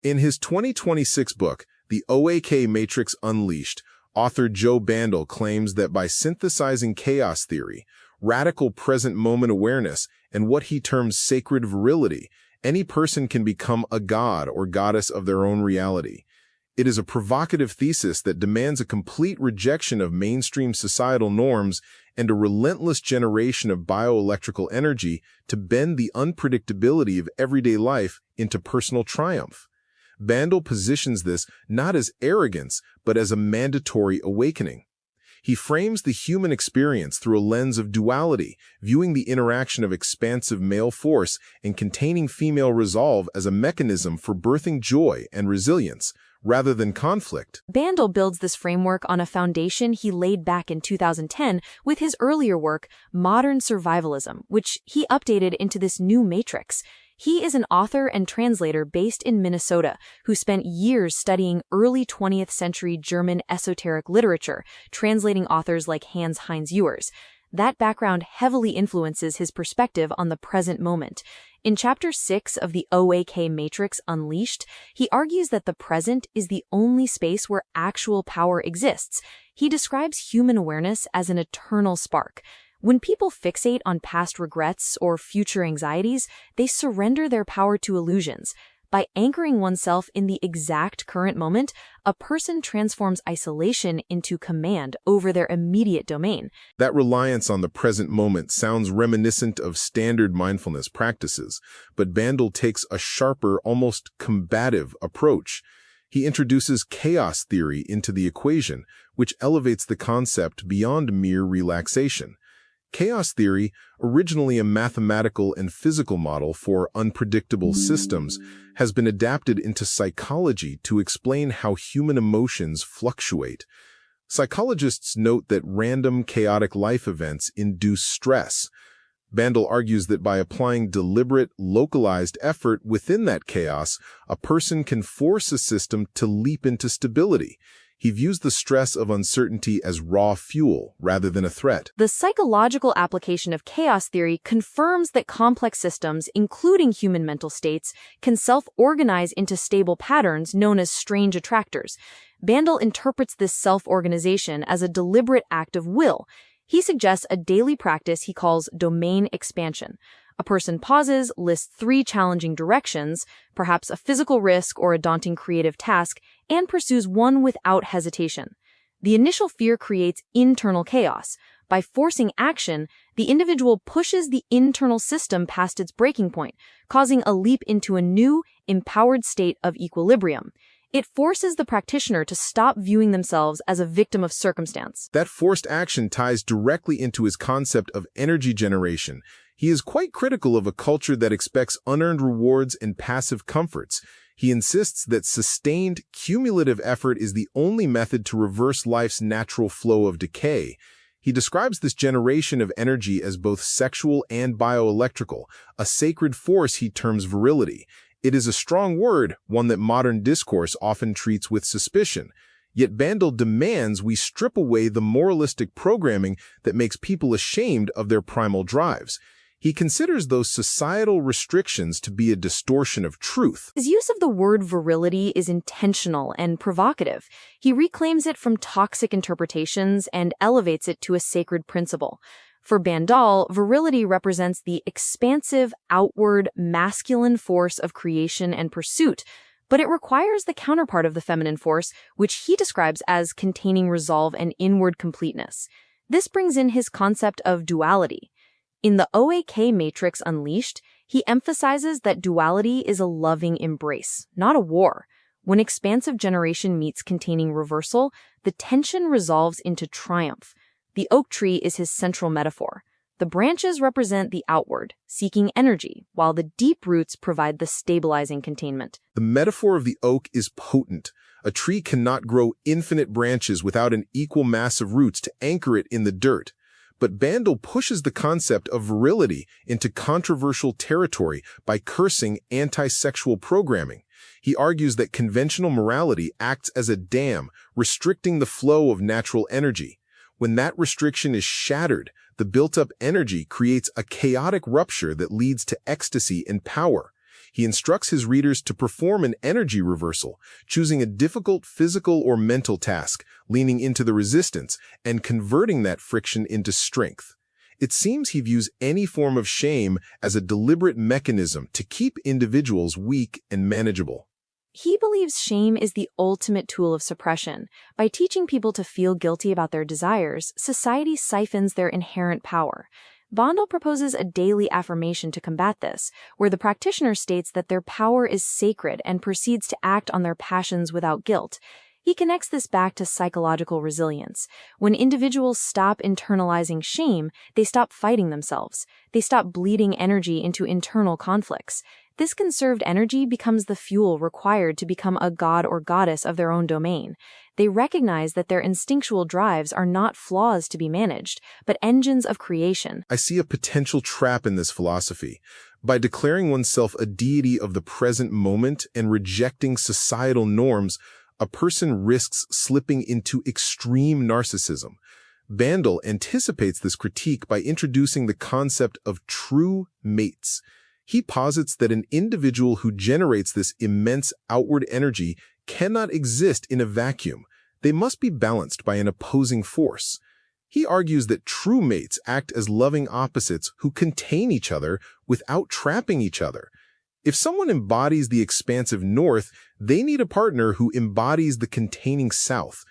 In his 2026 book, The OAK Matrix Unleashed, author Joe Bandel claims that by synthesizing chaos theory, radical present-moment awareness, and what he terms sacred virility, any person can become a god or goddess of their own reality. It is a provocative thesis that demands a complete rejection of mainstream societal norms and a relentless generation of bioelectrical energy to bend the unpredictability of everyday life into personal triumph. Bandel positions this not as arrogance, but as a mandatory awakening. He frames the human experience through a lens of duality, viewing the interaction of expansive male force and containing female resolve as a mechanism for birthing joy and resilience, rather than conflict. Bandel builds this framework on a foundation he laid back in 2010 with his earlier work, Modern Survivalism, which he updated into this new matrix. He is an author and translator based in Minnesota who spent years studying early 20th century German esoteric literature, translating authors like Hans Heinz Ewers. That background heavily influences his perspective on the present moment. In Chapter 6 of the OAK Matrix Unleashed, he argues that the present is the only space where actual power exists. He describes human awareness as an eternal spark. When people fixate on past regrets or future anxieties, they surrender their power to illusions. By anchoring oneself in the exact current moment, a person transforms isolation into command over their immediate domain. That reliance on the present moment sounds reminiscent of standard mindfulness practices, but Bandel takes a sharper, almost combative approach. He introduces chaos theory into the equation, which elevates the concept beyond mere relaxation. Chaos theory, originally a mathematical and physical model for unpredictable systems, has been adapted into psychology to explain how human emotions fluctuate. Psychologists note that random, chaotic life events induce stress. Bandel argues that by applying deliberate, localized effort within that chaos, a person can force a system to leap into stability. He views the stress of uncertainty as raw fuel rather than a threat. The psychological application of chaos theory confirms that complex systems, including human mental states, can self-organize into stable patterns known as strange attractors. Bandel interprets this self-organization as a deliberate act of will. He suggests a daily practice he calls domain expansion. A person pauses, lists 3 challenging directions, perhaps a physical risk or a daunting creative task, and pursues one without hesitation. The initial fear creates internal chaos. By forcing action, the individual pushes the internal system past its breaking point, causing a leap into a new, empowered state of equilibrium. It forces the practitioner to stop viewing themselves as a victim of circumstance. That forced action ties directly into his concept of energy generation. He is quite critical of a culture that expects unearned rewards and passive comforts. He insists that sustained, cumulative effort is the only method to reverse life's natural flow of decay. He describes this generation of energy as both sexual and bioelectrical, a sacred force he terms virility. It is a strong word, one that modern discourse often treats with suspicion. Yet Bandel demands we strip away the moralistic programming that makes people ashamed of their primal drives. He considers those societal restrictions to be a distortion of truth. His use of the word virility is intentional and provocative. He reclaims it from toxic interpretations and elevates it to a sacred principle. For Bandel, virility represents the expansive, outward, masculine force of creation and pursuit, but it requires the counterpart of the feminine force, which he describes as containing resolve and inward completeness. This brings in his concept of duality. In the OAK Matrix Unleashed, he emphasizes that duality is a loving embrace, not a war. When expansive generation meets containing reversal, the tension resolves into triumph. The oak tree is his central metaphor. The branches represent the outward, seeking energy, while the deep roots provide the stabilizing containment. The metaphor of the oak is potent. A tree cannot grow infinite branches without an equal mass of roots to anchor it in the dirt. But Bandel pushes the concept of virility into controversial territory by cursing anti-sexual programming. He argues that conventional morality acts as a dam, restricting the flow of natural energy. When that restriction is shattered, the built-up energy creates a chaotic rupture that leads to ecstasy and power. He instructs his readers to perform an energy reversal, choosing a difficult physical or mental task, leaning into the resistance, and converting that friction into strength. It seems he views any form of shame as a deliberate mechanism to keep individuals weak and manageable. He believes shame is the ultimate tool of suppression. By teaching people to feel guilty about their desires, society siphons their inherent power. Bandel proposes a daily affirmation to combat this, where the practitioner states that their power is sacred and proceeds to act on their passions without guilt. He connects this back to psychological resilience. When individuals stop internalizing shame, they stop fighting themselves. They stop bleeding energy into internal conflicts. This conserved energy becomes the fuel required to become a god or goddess of their own domain. They recognize that their instinctual drives are not flaws to be managed, but engines of creation. I see a potential trap in this philosophy. By declaring oneself a deity of the present moment and rejecting societal norms, a person risks slipping into extreme narcissism. Bandel anticipates this critique by introducing the concept of true mates. He posits that an individual who generates this immense outward energy cannot exist in a vacuum. They must be balanced by an opposing force. He argues that true mates act as loving opposites who contain each other without trapping each other. If someone embodies the expansive north, they need a partner who embodies the containing south.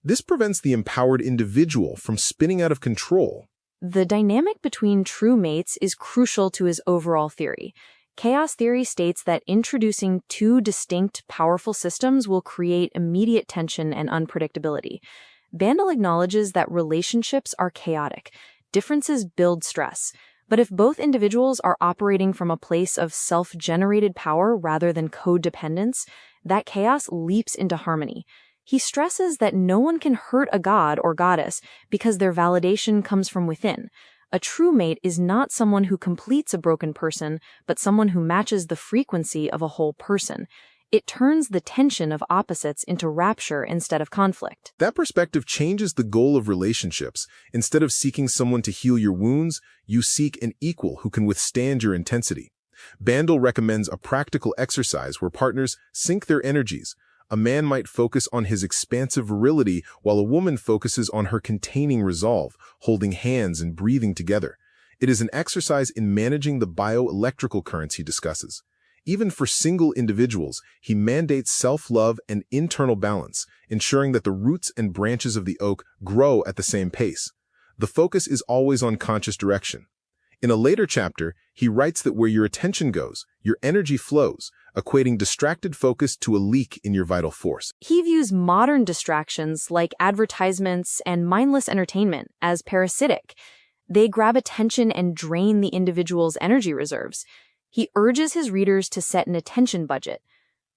This prevents the empowered individual from spinning out of control. The dynamic between true mates is crucial to his overall theory. Chaos theory states that introducing two distinct, powerful systems will create immediate tension and unpredictability. Bandel acknowledges that relationships are chaotic. Differences build stress. But if both individuals are operating from a place of self-generated power rather than codependence, that chaos leaps into harmony. He stresses that no one can hurt a god or goddess because their validation comes from within. A true mate is not someone who completes a broken person, but someone who matches the frequency of a whole person. It turns the tension of opposites into rapture instead of conflict. That perspective changes the goal of relationships. Instead of seeking someone to heal your wounds, you seek an equal who can withstand your intensity. Bandel recommends a practical exercise where partners sync their energies. A man might focus on his expansive virility while a woman focuses on her containing resolve, holding hands and breathing together. It is an exercise in managing the bioelectrical currents he discusses. Even for single individuals, he mandates self-love and internal balance, ensuring that the roots and branches of the oak grow at the same pace. The focus is always on conscious direction. In a later chapter, he writes that where your attention goes, your energy flows, equating distracted focus to a leak in your vital force. He views modern distractions like advertisements and mindless entertainment as parasitic. They grab attention and drain the individual's energy reserves. He urges his readers to set an attention budget.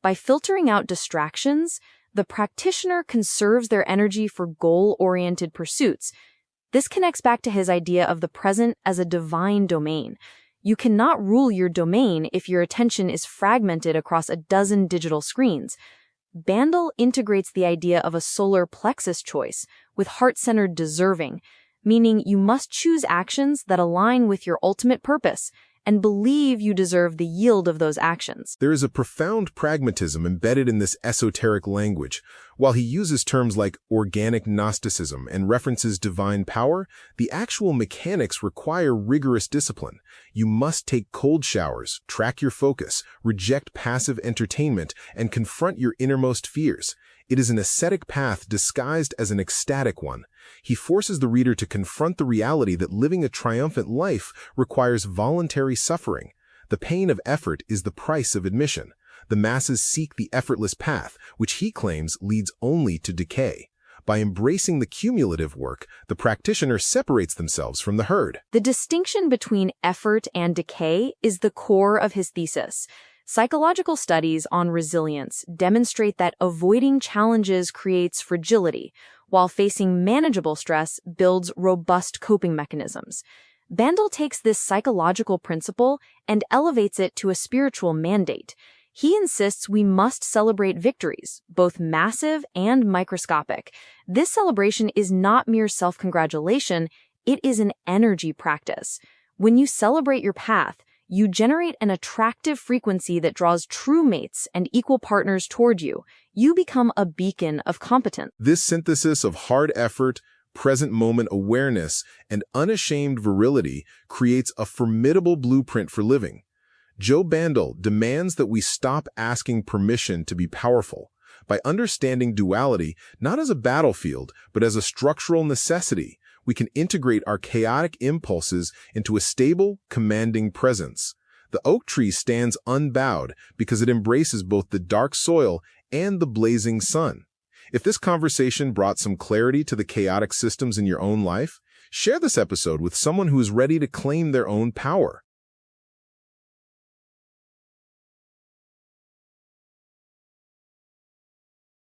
By filtering out distractions, the practitioner conserves their energy for goal-oriented pursuits. This connects back to his idea of the present as a divine domain. You cannot rule your domain if your attention is fragmented across a dozen digital screens. Bandel integrates the idea of a solar plexus choice with heart-centered deserving, meaning you must choose actions that align with your ultimate purpose and believe you deserve the yield of those actions. There is a profound pragmatism embedded in this esoteric language. While he uses terms like organic Gnosticism and references divine power, the actual mechanics require rigorous discipline. You must take cold showers, track your focus, reject passive entertainment, and confront your innermost fears. It is an ascetic path disguised as an ecstatic one. He forces the reader to confront the reality that living a triumphant life requires voluntary suffering. The pain of effort is the price of admission. The masses seek the effortless path, which he claims leads only to decay. By embracing the cumulative work, the practitioner separates themselves from the herd. The distinction between effort and decay is the core of his thesis. Psychological studies on resilience demonstrate that avoiding challenges creates fragility, while facing manageable stress builds robust coping mechanisms. Bandel takes this psychological principle and elevates it to a spiritual mandate. He insists we must celebrate victories, both massive and microscopic. This celebration is not mere self-congratulation, it is an energy practice. When you celebrate your path, You generate an attractive frequency that draws true mates and equal partners toward you. You become a beacon of competence. This synthesis of hard effort, present moment awareness, and unashamed virility creates a formidable blueprint for living. Joe Bandel demands that we stop asking permission to be powerful by understanding duality not as a battlefield, but as a structural necessity. We can integrate our chaotic impulses into a stable, commanding presence. The oak tree stands unbowed because it embraces both the dark soil and the blazing sun. If this conversation brought some clarity to the chaotic systems in your own life, share this episode with someone who is ready to claim their own power.